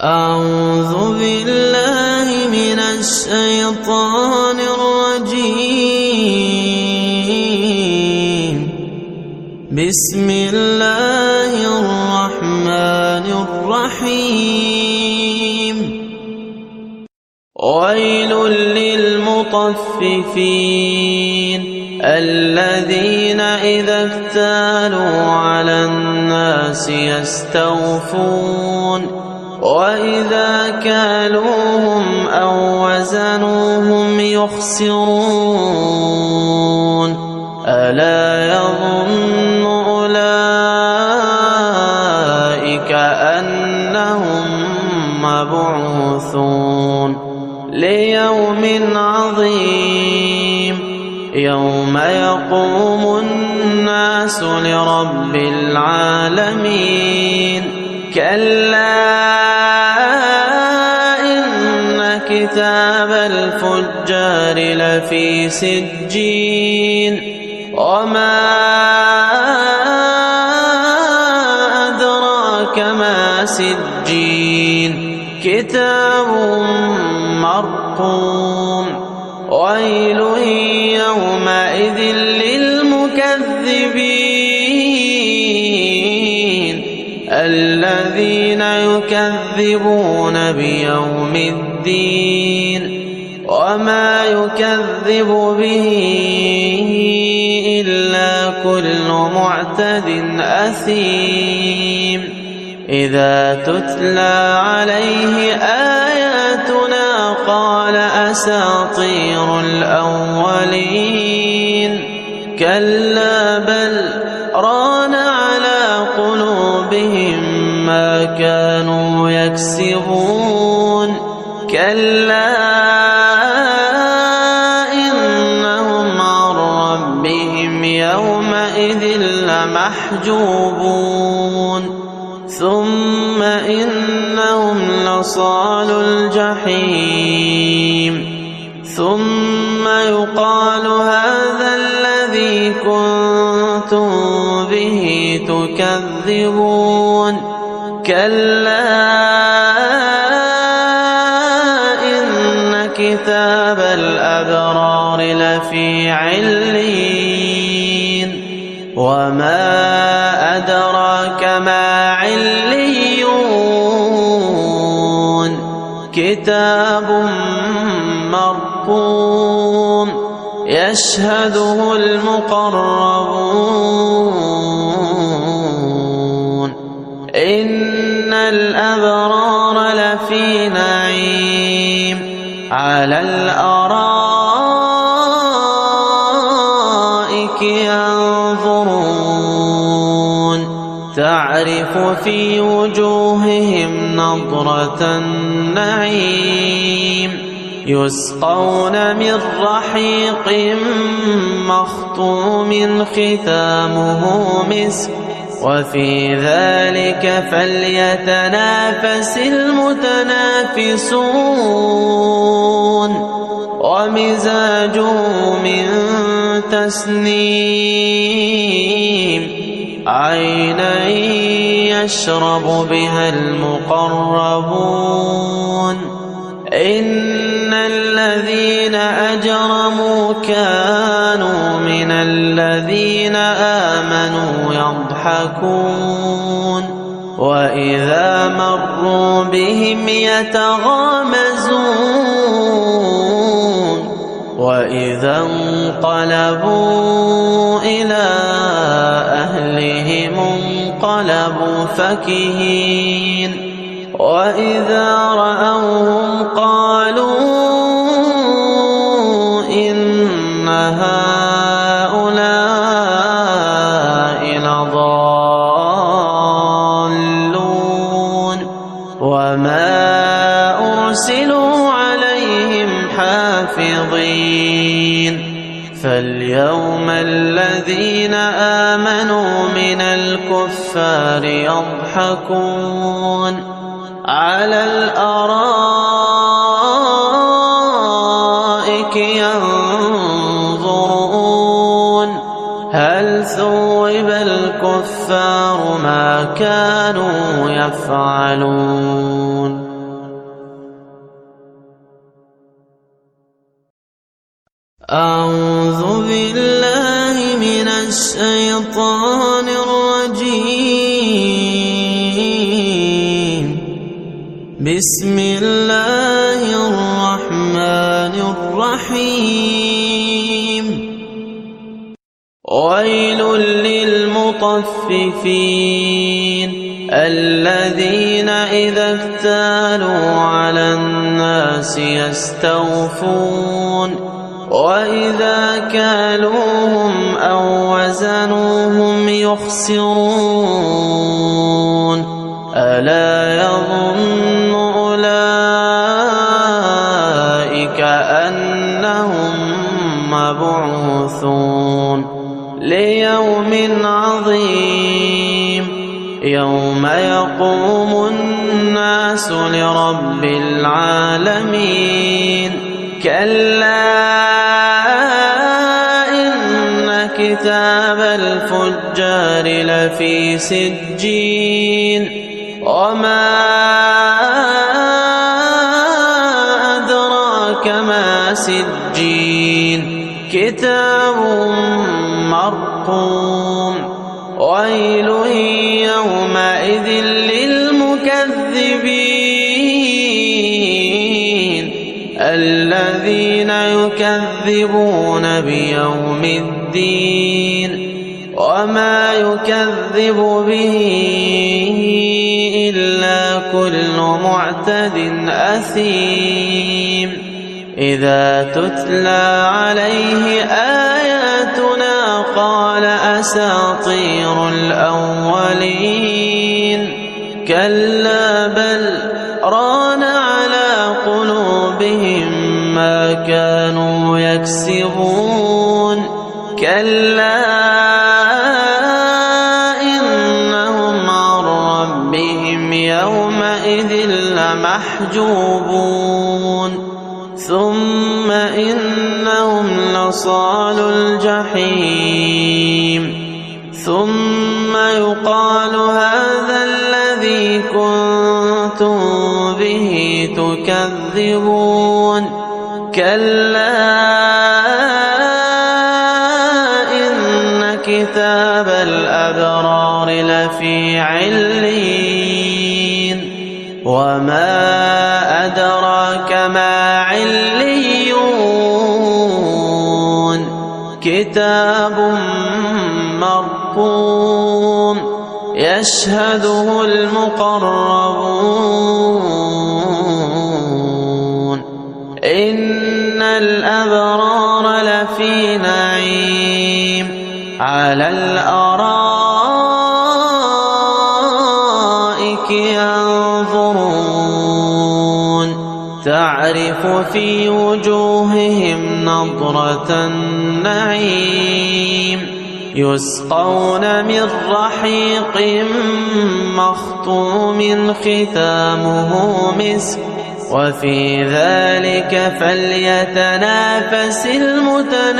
أعوذ بالله من الشيطان الرجيم. بسم الله الرحمن الرحيم. ويل للمطففين الذين إذا اكتالوا على الناس يستوفون وإذا كالوهم أو وزنوهم يخسرون ألا يظن أولئك أنهم مبعوثون ليوم عظيم يوم يقوم الناس لرب العالمين. كلا إن كتاب الفجار لفي سجين وما أدراك ما سجين كتاب مرقوم. ويل يومئذ للمكذبين الذين يكذبون بيوم الدين وما يكذب به إلا كل معتد أثيم. إذا تتلى عليه آياتنا قال أساطير الأولين. كلا بل ران على قلوبهم ما كانوا يكسبون. كلا إنهم عن ربهم يومئذ لمحجوبون. ثم إنهم لصال الجحيم. ثم يقال هذا الذي كنتم به تكذبون. كلا إن كتاب الأبرار لفي عليين. وما أدراك ما عليون. كتاب مرقوم يشهده المقربون. إن الأبرار لفي نعيم على الأرائك ينظرون تعرف في وجوههم نضرة النعيم. يسقون من رحيق مختوم ختامه مسك وفي ذلك فليتنافس المتنافسون. ومزاجه من تسنيم عينا يشرب بها المقربون. إن الذين أجرموا كانوا من الذين آمنوا يضحكون وإذا مروا بهم يتغامزون. وإذا انقلبوا إلى أهلهم انقلبوا فكهين. وإذا رأوهم قالوا إن هؤلاء لضالون. وما أرسلوا عليهم حافظين. فاليوم الذين آمنوا من الكفار يضحكون على الأرائك ينظرون هل ثوب الكفار ما كانوا يفعلون. بسم الله الرحمن الرحيم ويل للمطففين الذين إذا اكتالوا على الناس يستوفون وإذا كالوهم أو وزنوهم يخسرون ألا يظن أولئك أنهم مبعوثون ليوم عظيم يوم يقوم الناس لرب العالمين كلا إن كتاب الفجار لفي سجين وما أدراك ما سجين كتاب مرقوم ويل يومئذ للمكذبين الذين يكذبون بيوم الدين وما يكذب به إلا كل معتد أثيم إذا تتلى عليه آياتنا قال أساطير الأولين كلا بل ران على قلوبهم ما كانوا يكسبون كلا إنهم عن ربهم يومئذ لمحجوبون ثم إنهم لصالو الجحيم ثم يقال هذا الذي كنتم به تكذبون كلا إن كتاب الأبرار لفي عليين وما أدراك ما عليون كتاب مرقوم يشهده المقربون إن الأبرار لفي نعيم على الأرائك ينظرون تعرف في وجوههم نضرة النعيم يسقون من رحيق مختوم ختامه مسك وفي ذلك فليتنافس المتنافسون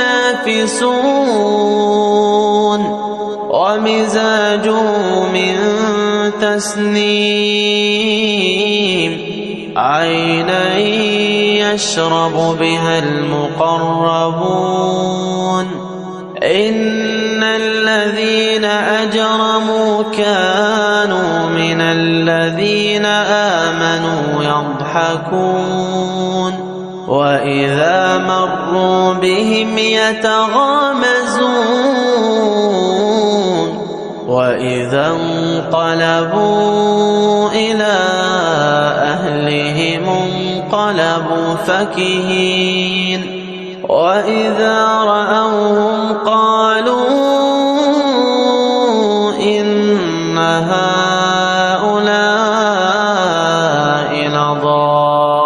ومزاجه من تسنيم عينا يشرب بها المقربون إن الذين أجرموا كانوا من الذين آمنوا يضحكون وإذا مروا بهم يتغامزون وإذا انقلبوا إلى أهلهم انقلبوا فكهين وإذا رأوهم قالوا إن هؤلاء لضالون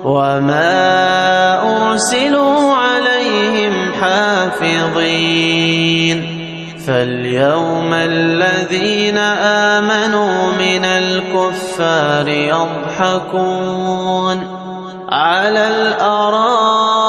وما أرسلوا عليهم حافظين فاليوم الذين آمنوا من الكفار يضحكون على الأرائك